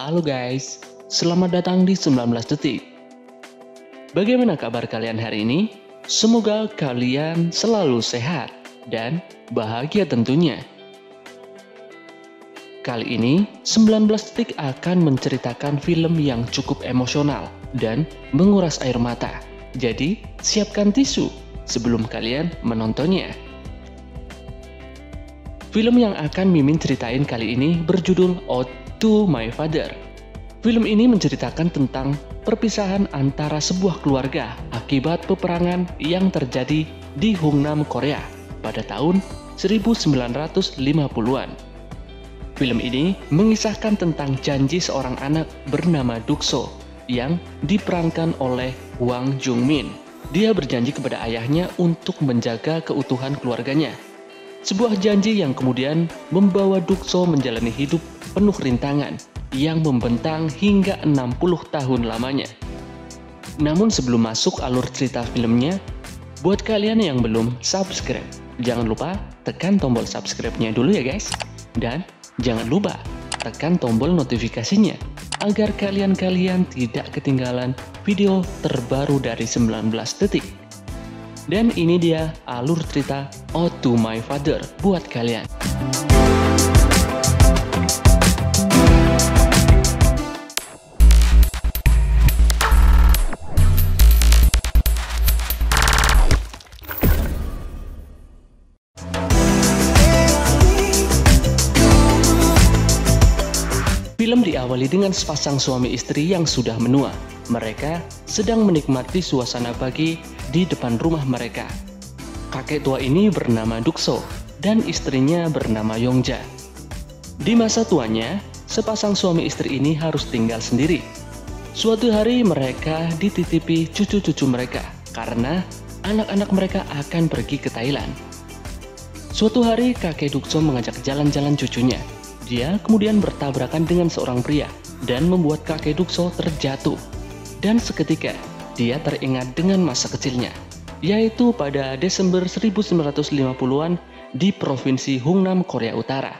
Halo guys, selamat datang di 19 detik. Bagaimana kabar kalian hari ini? Semoga kalian selalu sehat dan bahagia tentunya. Kali ini, 19 detik akan menceritakan film yang cukup emosional dan menguras air mata. Jadi, siapkan tisu sebelum kalian menontonnya. Film yang akan Mimin ceritain kali ini berjudul Ode to My Father. Film ini menceritakan tentang perpisahan antara sebuah keluarga akibat peperangan yang terjadi di Hungnam, Korea pada tahun 1950-an. Film ini mengisahkan tentang janji seorang anak bernama Dukso yang diperankan oleh Hwang Jung-min. Dia berjanji kepada ayahnya untuk menjaga keutuhan keluarganya. Sebuah janji yang kemudian membawa Dukso menjalani hidup penuh rintangan yang membentang hingga 60 tahun lamanya. Namun sebelum masuk alur cerita filmnya, buat kalian yang belum subscribe, jangan lupa tekan tombol subscribe-nya dulu ya guys. Dan jangan lupa tekan tombol notifikasinya agar kalian tidak ketinggalan video terbaru dari 19 detik. Dan ini dia alur cerita Ode to My Father buat kalian. Film diawali dengan sepasang suami istri yang sudah menua. Mereka sedang menikmati suasana pagi di depan rumah mereka. Kakek tua ini bernama Dukso dan istrinya bernama Yongja. Di masa tuanya, sepasang suami istri ini harus tinggal sendiri. Suatu hari mereka dititipi cucu-cucu mereka karena anak-anak mereka akan pergi ke Thailand. Suatu hari kakek Dukso mengajak jalan-jalan cucunya. Dia kemudian bertabrakan dengan seorang pria dan membuat kakek Dukso terjatuh. Dan seketika, dia teringat dengan masa kecilnya, yaitu pada Desember 1950-an di Provinsi Hungnam, Korea Utara.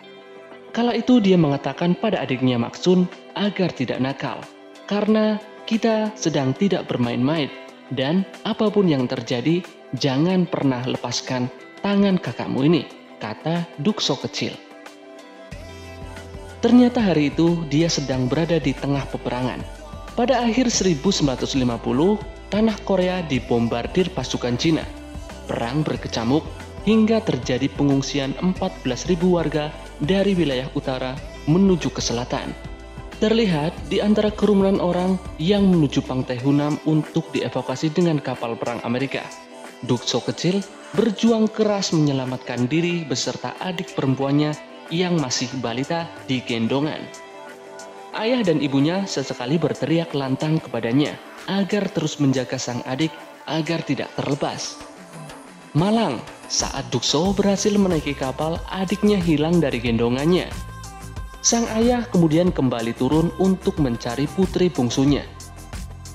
Kala itu dia mengatakan pada adiknya Maksun agar tidak nakal, karena kita sedang tidak bermain-main, dan apapun yang terjadi, jangan pernah lepaskan tangan kakakmu ini, kata Dukso kecil. Ternyata hari itu dia sedang berada di tengah peperangan. Pada akhir 1950, tanah Korea dibombardir pasukan Cina. Perang berkecamuk hingga terjadi pengungsian 14.000 warga dari wilayah utara menuju ke selatan. Terlihat di antara kerumunan orang yang menuju Pantai Hunam untuk dievakuasi dengan kapal perang Amerika. Dukso kecil berjuang keras menyelamatkan diri beserta adik perempuannya yang masih balita di gendongan. Ayah dan ibunya sesekali berteriak lantang kepadanya agar terus menjaga sang adik agar tidak terlepas. Malang, saat Dukso berhasil menaiki kapal, adiknya hilang dari gendongannya. Sang ayah kemudian kembali turun untuk mencari putri bungsunya.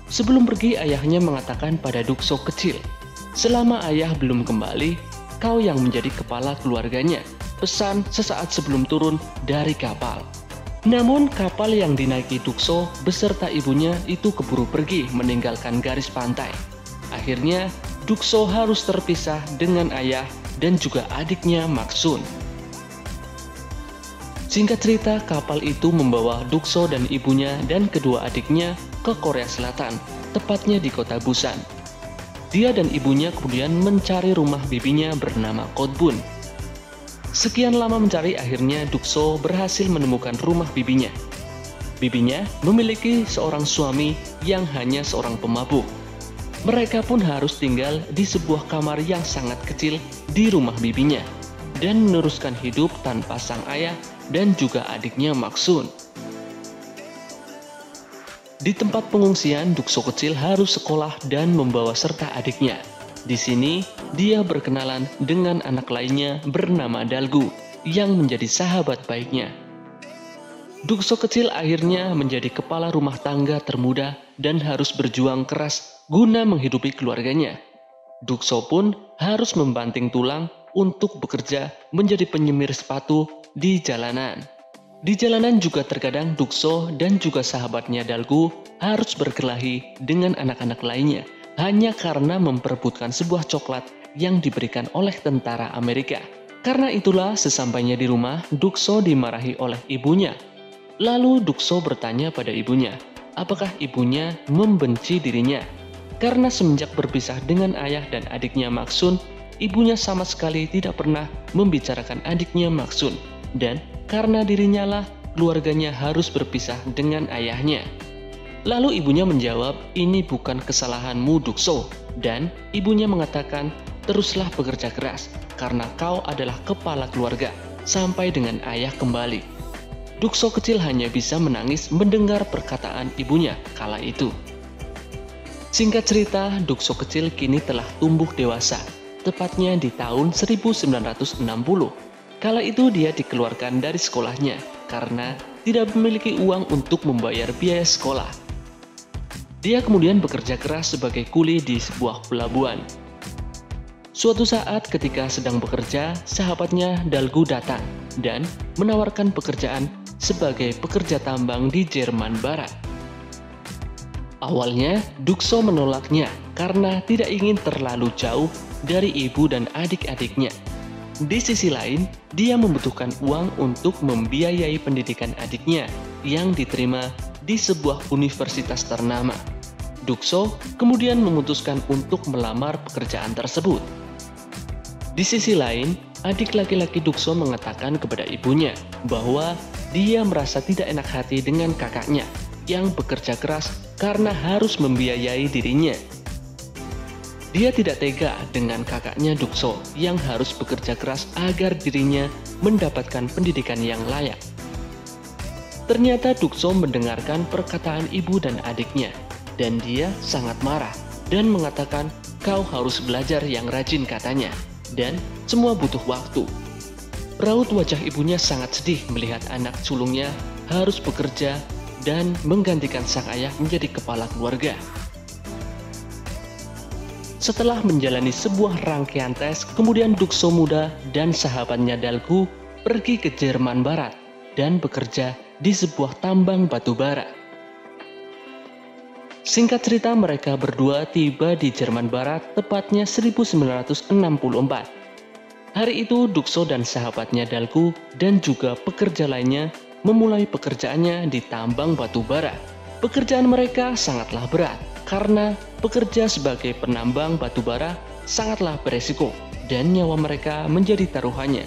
Sebelum pergi, ayahnya mengatakan pada Dukso kecil, "Selama ayah belum kembali, kau yang menjadi kepala keluarganya. Pesan sesaat sebelum turun dari kapal." Namun kapal yang dinaiki Dukso beserta ibunya itu keburu pergi meninggalkan garis pantai. Akhirnya Dukso harus terpisah dengan ayah dan juga adiknya Maksun. Singkat cerita, kapal itu membawa Dukso dan ibunya dan kedua adiknya ke Korea Selatan, tepatnya di kota Busan. Dia dan ibunya kemudian mencari rumah bibinya bernama Kotbun. Sekian lama mencari, akhirnya Dukso berhasil menemukan rumah bibinya. Bibinya memiliki seorang suami yang hanya seorang pemabuk. Mereka pun harus tinggal di sebuah kamar yang sangat kecil di rumah bibinya dan meneruskan hidup tanpa sang ayah dan juga adiknya Maksun. Di tempat pengungsian, Dukso kecil harus sekolah dan membawa serta adiknya. Di sini, dia berkenalan dengan anak lainnya bernama Dalgu yang menjadi sahabat baiknya. Dukso kecil akhirnya menjadi kepala rumah tangga termuda dan harus berjuang keras guna menghidupi keluarganya. Dukso pun harus membanting tulang untuk bekerja menjadi penyemir sepatu di jalanan. Di jalanan juga terkadang Dukso dan juga sahabatnya Dalgu harus berkelahi dengan anak-anak lainnya hanya karena memperebutkan sebuah coklat yang diberikan oleh tentara Amerika. Karena itulah sesampainya di rumah, Dukso dimarahi oleh ibunya. Lalu Dukso bertanya pada ibunya, apakah ibunya membenci dirinya? Karena semenjak berpisah dengan ayah dan adiknya Maksun, ibunya sama sekali tidak pernah membicarakan adiknya Maksun. Dan karena dirinya lah keluarganya harus berpisah dengan ayahnya. Lalu ibunya menjawab, ini bukan kesalahanmu Dukso. Dan ibunya mengatakan, teruslah bekerja keras, karena kau adalah kepala keluarga, sampai dengan ayah kembali. Dukso kecil hanya bisa menangis mendengar perkataan ibunya kala itu. Singkat cerita, Dukso kecil kini telah tumbuh dewasa, tepatnya di tahun 1960. Kala itu dia dikeluarkan dari sekolahnya, karena tidak memiliki uang untuk membayar biaya sekolah. Dia kemudian bekerja keras sebagai kuli di sebuah pelabuhan. Suatu saat ketika sedang bekerja, sahabatnya Dalgu datang dan menawarkan pekerjaan sebagai pekerja tambang di Jerman Barat. Awalnya, Dukso menolaknya karena tidak ingin terlalu jauh dari ibu dan adik-adiknya. Di sisi lain, dia membutuhkan uang untuk membiayai pendidikan adiknya yang diterima di sebuah universitas ternama. Dukso kemudian memutuskan untuk melamar pekerjaan tersebut. Di sisi lain, adik laki-laki Dukso mengatakan kepada ibunya bahwa dia merasa tidak enak hati dengan kakaknya yang bekerja keras karena harus membiayai dirinya. Dia tidak tega dengan kakaknya Dukso yang harus bekerja keras agar dirinya mendapatkan pendidikan yang layak. Ternyata Dukso mendengarkan perkataan ibu dan adiknya, dan dia sangat marah dan mengatakan, kau harus belajar yang rajin katanya, dan semua butuh waktu. Raut wajah ibunya sangat sedih melihat anak sulungnya harus bekerja dan menggantikan sang ayah menjadi kepala keluarga. Setelah menjalani sebuah rangkaian tes, kemudian Dukso muda dan sahabatnya Dalgu pergi ke Jerman Barat dan bekerja di sebuah tambang batu bara. Singkat cerita, mereka berdua tiba di Jerman Barat tepatnya 1964. Hari itu Dukso dan sahabatnya Dalgu dan juga pekerja lainnya memulai pekerjaannya di tambang batu bara. Pekerjaan mereka sangatlah berat karena bekerja sebagai penambang batu bara sangatlah beresiko dan nyawa mereka menjadi taruhannya.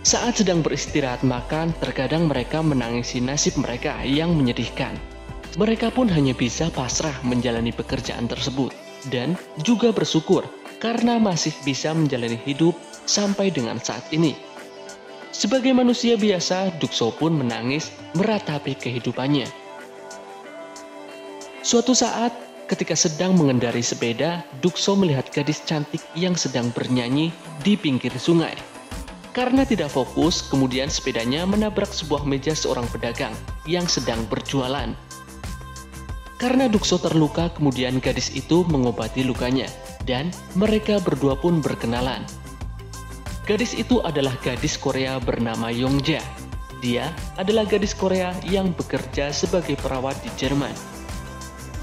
Saat sedang beristirahat makan, terkadang mereka menangisi nasib mereka yang menyedihkan. Mereka pun hanya bisa pasrah menjalani pekerjaan tersebut dan juga bersyukur karena masih bisa menjalani hidup sampai dengan saat ini. Sebagai manusia biasa, Dukso pun menangis meratapi kehidupannya. Suatu saat, ketika sedang mengendarai sepeda, Dukso melihat gadis cantik yang sedang bernyanyi di pinggir sungai. Karena tidak fokus, kemudian sepedanya menabrak sebuah meja seorang pedagang yang sedang berjualan. Karena Dukso terluka, kemudian gadis itu mengobati lukanya, dan mereka berdua pun berkenalan. Gadis itu adalah gadis Korea bernama Yongja. Dia adalah gadis Korea yang bekerja sebagai perawat di Jerman.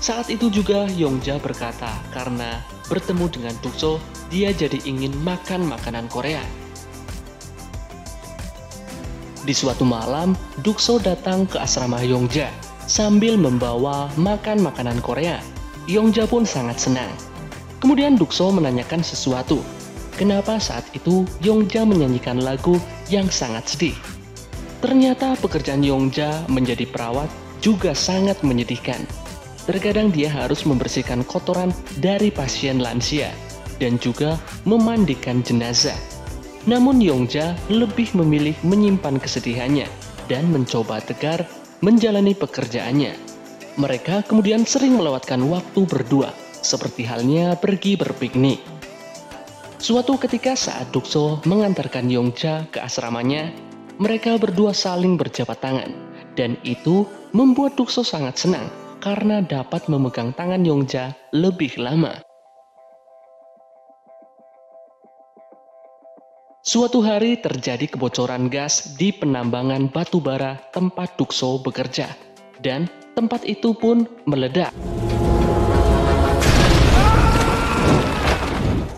Saat itu juga Yongja berkata karena bertemu dengan Dukso, dia jadi ingin makan makanan Korea. Di suatu malam, Dukso datang ke asrama Yongja sambil membawa makan makanan Korea. Yongja pun sangat senang. Kemudian Dukso menanyakan sesuatu. Kenapa saat itu Yongja menyanyikan lagu yang sangat sedih? Ternyata pekerjaan Yongja menjadi perawat juga sangat menyedihkan. Terkadang dia harus membersihkan kotoran dari pasien lansia dan juga memandikan jenazah. Namun Yongja lebih memilih menyimpan kesedihannya dan mencoba tegar menjalani pekerjaannya. Mereka kemudian sering melewatkan waktu berdua, seperti halnya pergi berpiknik. Suatu ketika saat Dukso mengantarkan Yongja ke asramanya, mereka berdua saling berjabat tangan, dan itu membuat Dukso sangat senang karena dapat memegang tangan Yongja lebih lama. Suatu hari terjadi kebocoran gas di penambangan batu bara tempat Dukso bekerja, dan tempat itu pun meledak.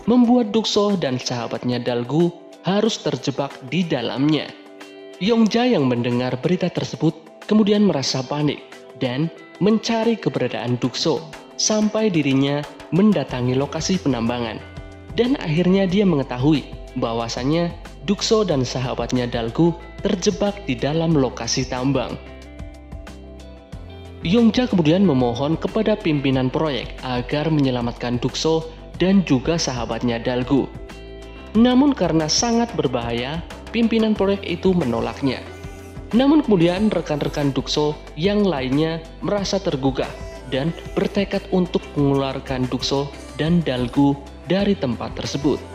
Membuat Dukso dan sahabatnya Dalgu harus terjebak di dalamnya. Yongja yang mendengar berita tersebut kemudian merasa panik dan mencari keberadaan Dukso sampai dirinya mendatangi lokasi penambangan. Dan akhirnya dia mengetahui bahwasannya Dukso dan sahabatnya Dalgu terjebak di dalam lokasi tambang. Yongja kemudian memohon kepada pimpinan proyek agar menyelamatkan Dukso dan juga sahabatnya Dalgu. Namun karena sangat berbahaya, pimpinan proyek itu menolaknya. Namun kemudian rekan-rekan Dukso yang lainnya merasa tergugah dan bertekad untuk mengeluarkan Dukso dan Dalgu dari tempat tersebut.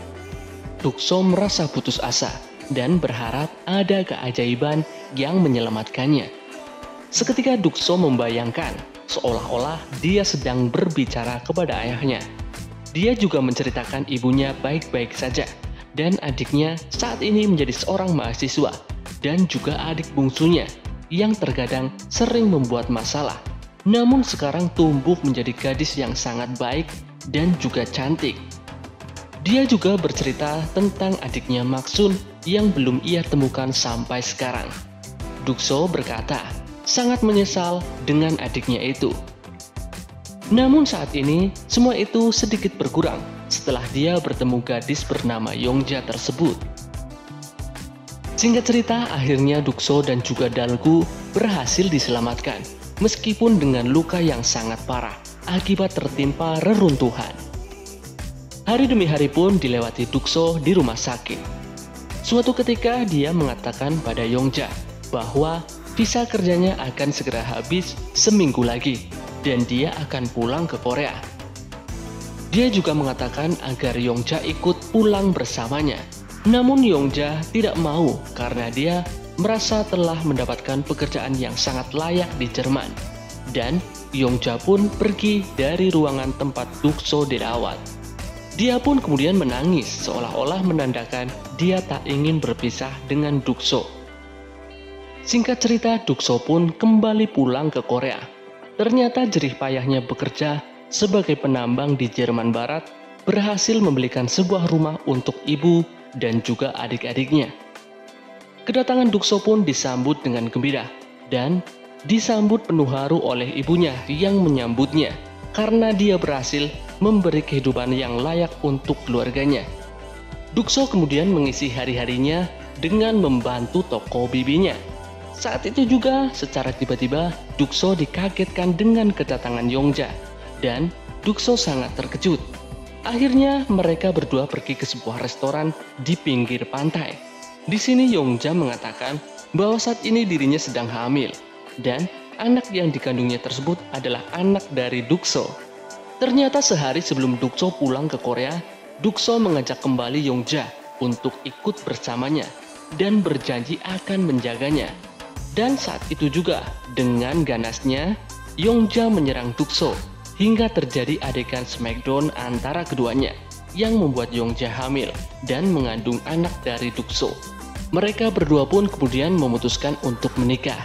Dukso merasa putus asa dan berharap ada keajaiban yang menyelamatkannya. Seketika Dukso membayangkan seolah-olah dia sedang berbicara kepada ayahnya. Dia juga menceritakan ibunya baik-baik saja dan adiknya saat ini menjadi seorang mahasiswa dan juga adik bungsunya yang terkadang sering membuat masalah. Namun sekarang tumbuh menjadi gadis yang sangat baik dan juga cantik. Dia juga bercerita tentang adiknya Maksun yang belum ia temukan sampai sekarang. Dukso berkata, sangat menyesal dengan adiknya itu. Namun saat ini, semua itu sedikit berkurang setelah dia bertemu gadis bernama Yongja tersebut. Singkat cerita, akhirnya Dukso dan juga Dalgu berhasil diselamatkan, meskipun dengan luka yang sangat parah akibat tertimpa reruntuhan. Hari demi hari pun dilewati Dukso di rumah sakit. Suatu ketika dia mengatakan pada Yongja bahwa visa kerjanya akan segera habis seminggu lagi dan dia akan pulang ke Korea. Dia juga mengatakan agar Yongja ikut pulang bersamanya. Namun Yongja tidak mau karena dia merasa telah mendapatkan pekerjaan yang sangat layak di Jerman. Dan Yongja pun pergi dari ruangan tempat Dukso dirawat. Dia pun kemudian menangis seolah-olah menandakan dia tak ingin berpisah dengan Dukso. Singkat cerita, Dukso pun kembali pulang ke Korea. Ternyata jerih payahnya bekerja sebagai penambang di Jerman Barat berhasil membelikan sebuah rumah untuk ibu dan juga adik-adiknya. Kedatangan Dukso pun disambut dengan gembira dan disambut penuh haru oleh ibunya yang menyambutnya karena dia berhasil memberi kehidupan yang layak untuk keluarganya. Dukso kemudian mengisi hari-harinya dengan membantu toko bibinya. Saat itu juga secara tiba-tiba Dukso dikagetkan dengan kedatangan Yongja dan Dukso sangat terkejut. Akhirnya mereka berdua pergi ke sebuah restoran di pinggir pantai. Di sini Yongja mengatakan bahwa saat ini dirinya sedang hamil dan anak yang dikandungnya tersebut adalah anak dari Dukso. Ternyata sehari sebelum Dukso pulang ke Korea, Dukso mengajak kembali Yongja untuk ikut bersamanya dan berjanji akan menjaganya. Dan saat itu juga dengan ganasnya Yongja menyerang Dukso hingga terjadi adegan smackdown antara keduanya yang membuat Yongja hamil dan mengandung anak dari Dukso. Mereka berdua pun kemudian memutuskan untuk menikah.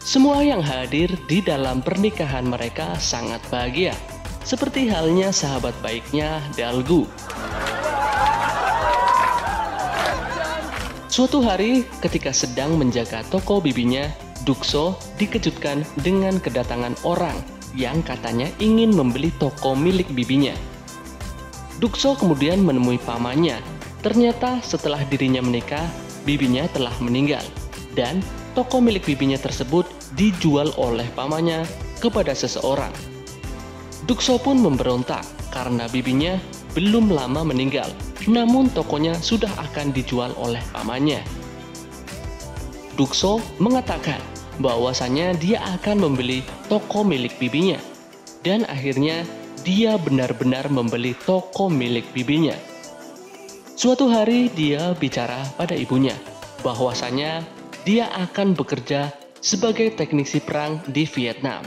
Semua yang hadir di dalam pernikahan mereka sangat bahagia, seperti halnya sahabat baiknya Dalgu. Suatu hari ketika sedang menjaga toko bibinya, Dukso dikejutkan dengan kedatangan orang yang katanya ingin membeli toko milik bibinya. Dukso kemudian menemui pamannya. Ternyata setelah dirinya menikah, bibinya telah meninggal dan toko milik bibinya tersebut dijual oleh pamannya kepada seseorang. Dukso pun memberontak karena bibinya belum lama meninggal, namun tokonya sudah akan dijual oleh pamannya. Dukso mengatakan bahwasannya dia akan membeli toko milik bibinya, dan akhirnya dia benar-benar membeli toko milik bibinya. Suatu hari dia bicara pada ibunya bahwasannya dia akan bekerja sebagai teknisi perang di Vietnam.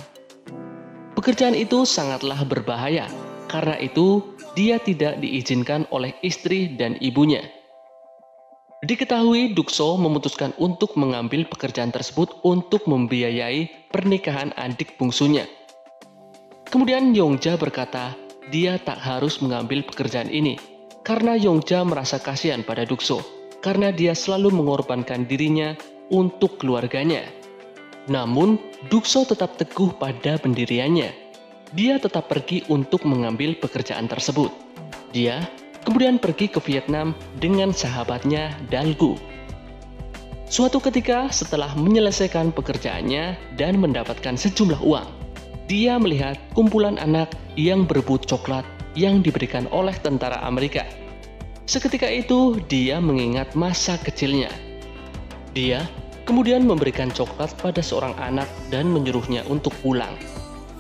Pekerjaan itu sangatlah berbahaya, karena itu dia tidak diizinkan oleh istri dan ibunya. Diketahui Dukso memutuskan untuk mengambil pekerjaan tersebut untuk membiayai pernikahan adik bungsunya. Kemudian Yongja berkata, dia tak harus mengambil pekerjaan ini, karena Yongja merasa kasihan pada Dukso, karena dia selalu mengorbankan dirinya untuk keluarganya. Namun, Dukso tetap teguh pada pendiriannya. Dia tetap pergi untuk mengambil pekerjaan tersebut. Dia kemudian pergi ke Vietnam dengan sahabatnya Dalgu. Suatu ketika setelah menyelesaikan pekerjaannya dan mendapatkan sejumlah uang, dia melihat kumpulan anak yang berebut coklat yang diberikan oleh tentara Amerika. Seketika itu, dia mengingat masa kecilnya. Dia kemudian memberikan coklat pada seorang anak dan menyuruhnya untuk pulang.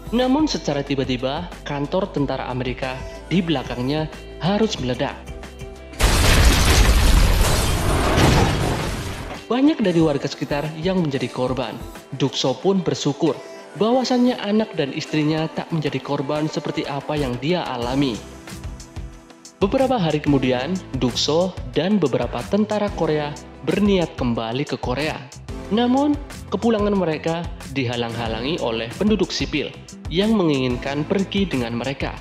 Namun secara tiba-tiba, kantor tentara Amerika di belakangnya harus meledak. Banyak dari warga sekitar yang menjadi korban. Dukso pun bersyukur bahwasannya anak dan istrinya tak menjadi korban seperti apa yang dia alami. Beberapa hari kemudian, Dukso dan beberapa tentara Korea berniat kembali ke Korea. Namun, kepulangan mereka dihalang-halangi oleh penduduk sipil yang menginginkan pergi dengan mereka.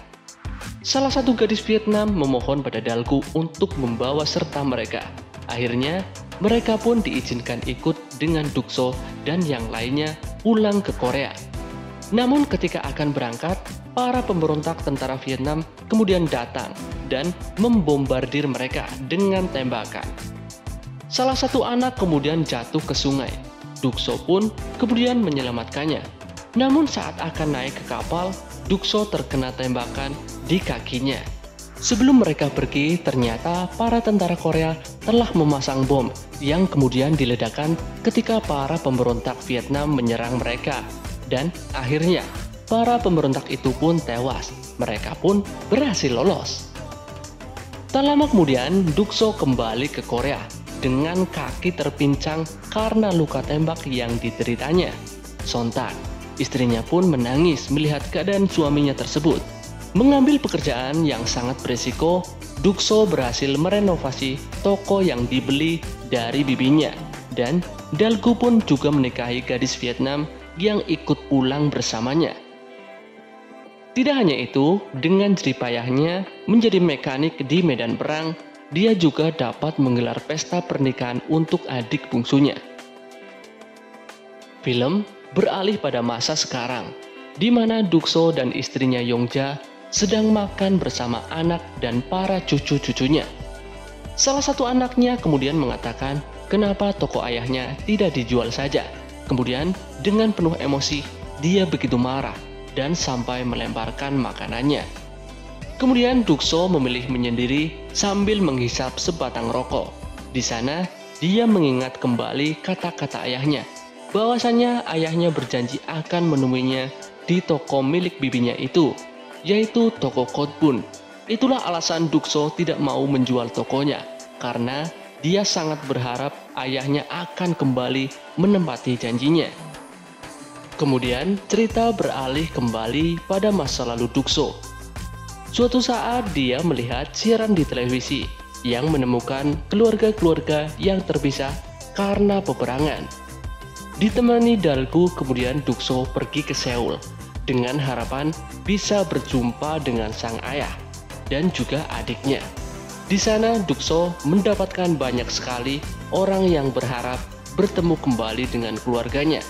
Salah satu gadis Vietnam memohon pada Dalgu untuk membawa serta mereka. Akhirnya, mereka pun diizinkan ikut dengan Dukso dan yang lainnya pulang ke Korea. Namun ketika akan berangkat, para pemberontak tentara Vietnam kemudian datang dan membombardir mereka dengan tembakan. Salah satu anak kemudian jatuh ke sungai. Dukso pun kemudian menyelamatkannya. Namun saat akan naik ke kapal, Dukso terkena tembakan di kakinya. Sebelum mereka pergi, ternyata para tentara Korea telah memasang bom yang kemudian diledakkan ketika para pemberontak Vietnam menyerang mereka. Dan akhirnya, para pemberontak itu pun tewas. Mereka pun berhasil lolos. Tak lama kemudian, Dukso kembali ke Korea dengan kaki terpincang karena luka tembak yang dideritanya. Sontak, istrinya pun menangis melihat keadaan suaminya tersebut. Mengambil pekerjaan yang sangat berisiko, Dukso berhasil merenovasi toko yang dibeli dari bibinya. Dan Dalgu pun juga menikahi gadis Vietnam yang ikut pulang bersamanya. Tidak hanya itu, dengan jeripayahnya menjadi mekanik di medan perang, dia juga dapat menggelar pesta pernikahan untuk adik bungsunya. Film beralih pada masa sekarang, di mana Dukso dan istrinya Yongja sedang makan bersama anak dan para cucu-cucunya. Salah satu anaknya kemudian mengatakan kenapa toko ayahnya tidak dijual saja. Kemudian dengan penuh emosi, dia begitu marah dan sampai melemparkan makanannya. Kemudian Dukso memilih menyendiri sambil menghisap sebatang rokok. Di sana, dia mengingat kembali kata-kata ayahnya, bahwasannya ayahnya berjanji akan menemuinya di toko milik bibinya itu, yaitu toko Kotbun. Itulah alasan Dukso tidak mau menjual tokonya, karena dia sangat berharap ayahnya akan kembali menempati janjinya. Kemudian cerita beralih kembali pada masa lalu Dukso. Suatu saat dia melihat siaran di televisi yang menemukan keluarga-keluarga yang terpisah karena peperangan. Ditemani Dalgu, kemudian Dukso pergi ke Seoul dengan harapan bisa berjumpa dengan sang ayah dan juga adiknya. Di sana Dukso mendapatkan banyak sekali orang yang berharap bertemu kembali dengan keluarganya.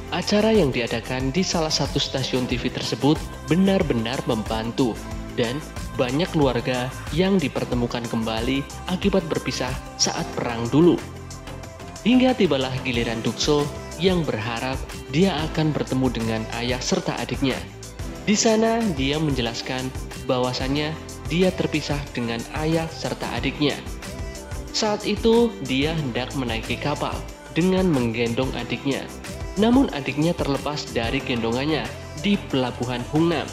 Acara yang diadakan di salah satu stasiun TV tersebut benar-benar membantu, dan banyak keluarga yang dipertemukan kembali akibat berpisah saat perang dulu. Hingga tibalah giliran Dukso yang berharap dia akan bertemu dengan ayah serta adiknya. Di sana dia menjelaskan bahwasannya dia terpisah dengan ayah serta adiknya. Saat itu dia hendak menaiki kapal dengan menggendong adiknya. Namun adiknya terlepas dari gendongannya di pelabuhan Hungnam.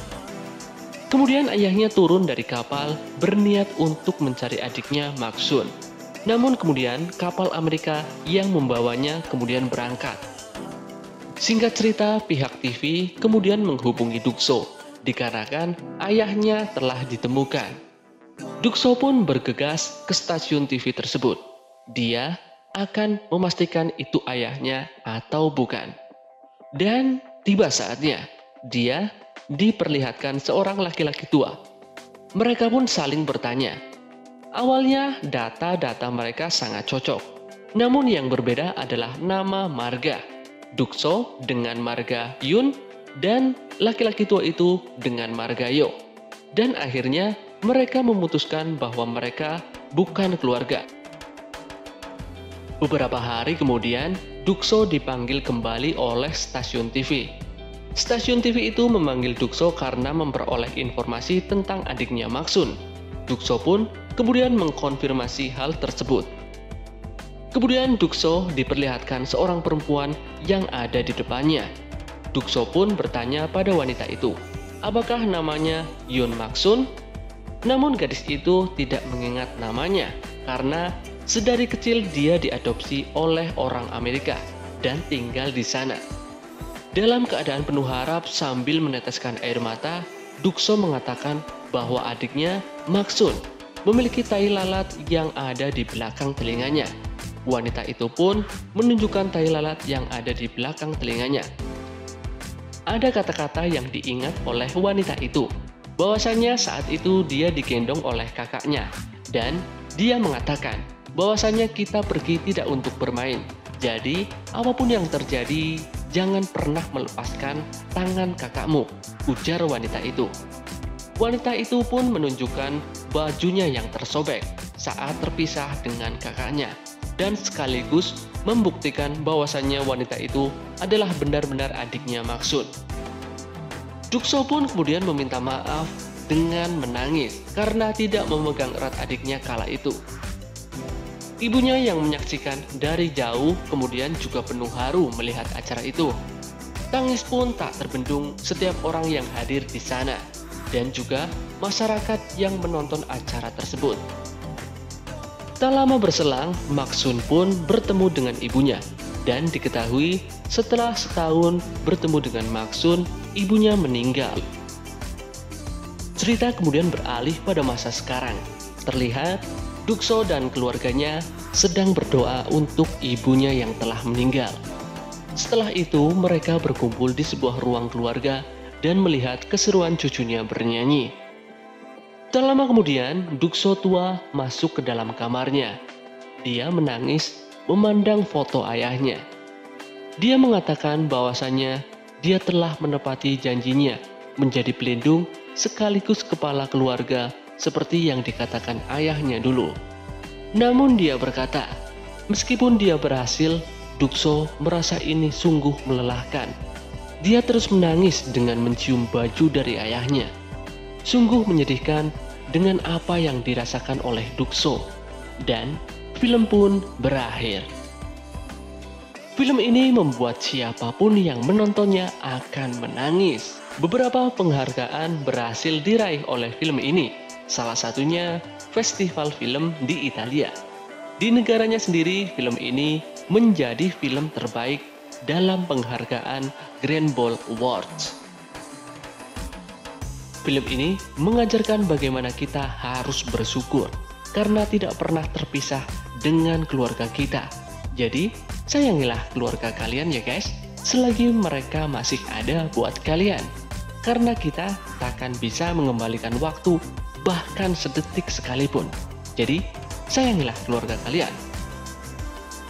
Kemudian ayahnya turun dari kapal berniat untuk mencari adiknya Mak Sun. Namun kemudian kapal Amerika yang membawanya kemudian berangkat. Singkat cerita, pihak TV kemudian menghubungi Dukso dikarenakan ayahnya telah ditemukan. Dukso pun bergegas ke stasiun TV tersebut. Dia akan memastikan itu ayahnya atau bukan. Dan tiba saatnya, dia diperlihatkan seorang laki-laki tua. Mereka pun saling bertanya. Awalnya data-data mereka sangat cocok. Namun yang berbeda adalah nama marga. Dukso dengan marga Yun dan laki-laki tua itu dengan marga Yo. Dan akhirnya mereka memutuskan bahwa mereka bukan keluarga. Beberapa hari kemudian, Dukso dipanggil kembali oleh stasiun TV. Stasiun TV itu memanggil Dukso karena memperoleh informasi tentang adiknya Maksun. Dukso pun kemudian mengkonfirmasi hal tersebut. Kemudian Dukso diperlihatkan seorang perempuan yang ada di depannya. Dukso pun bertanya pada wanita itu, apakah namanya Yun Maksun? Namun gadis itu tidak mengingat namanya karena sedari kecil dia diadopsi oleh orang Amerika dan tinggal di sana. Dalam keadaan penuh harap sambil meneteskan air mata, Dukso mengatakan bahwa adiknya Maksun memiliki tai lalat yang ada di belakang telinganya. Wanita itu pun menunjukkan tai lalat yang ada di belakang telinganya. Ada kata-kata yang diingat oleh wanita itu, bahwasanya saat itu dia digendong oleh kakaknya, dan dia mengatakan bahwasanya kita pergi tidak untuk bermain. Jadi, apapun yang terjadi, jangan pernah melepaskan tangan kakakmu, ujar wanita itu. Wanita itu pun menunjukkan bajunya yang tersobek saat terpisah dengan kakaknya, dan sekaligus membuktikan bahwasannya wanita itu adalah benar-benar adiknya Maksun. Dukso pun kemudian meminta maaf dengan menangis karena tidak memegang erat adiknya kala itu. Ibunya yang menyaksikan dari jauh kemudian juga penuh haru melihat acara itu. Tangis pun tak terbendung setiap orang yang hadir di sana, dan juga masyarakat yang menonton acara tersebut. Tak lama berselang, Maksun pun bertemu dengan ibunya, dan diketahui setelah setahun bertemu dengan Maksun, ibunya meninggal. Cerita kemudian beralih pada masa sekarang. Terlihat Dukso dan keluarganya sedang berdoa untuk ibunya yang telah meninggal. Setelah itu, mereka berkumpul di sebuah ruang keluarga dan melihat keseruan cucunya bernyanyi. Tak lama kemudian, Dukso tua masuk ke dalam kamarnya. Dia menangis memandang foto ayahnya. Dia mengatakan bahwasannya dia telah menepati janjinya menjadi pelindung sekaligus kepala keluarga seperti yang dikatakan ayahnya dulu. Namun dia berkata, meskipun dia berhasil, Dukso merasa ini sungguh melelahkan. Dia terus menangis dengan mencium baju dari ayahnya. Sungguh menyedihkan dengan apa yang dirasakan oleh Dukso. Dan film pun berakhir. Film ini membuat siapapun yang menontonnya akan menangis. Beberapa penghargaan berhasil diraih oleh film ini. Salah satunya festival film di Italia. Di negaranya sendiri, film ini menjadi film terbaik dalam penghargaan Grand Ball Awards. Film ini mengajarkan bagaimana kita harus bersyukur karena tidak pernah terpisah dengan keluarga kita. Jadi, sayangilah keluarga kalian ya guys, selagi mereka masih ada buat kalian. Karena kita takkan bisa mengembalikan waktu, bahkan sedetik sekalipun. Jadi, sayangilah keluarga kalian.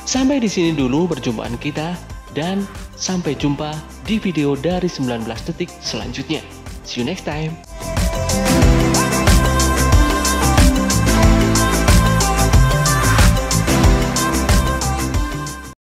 Sampai di sini dulu perjumpaan kita, dan sampai jumpa di video dari 19 detik selanjutnya. See you next time.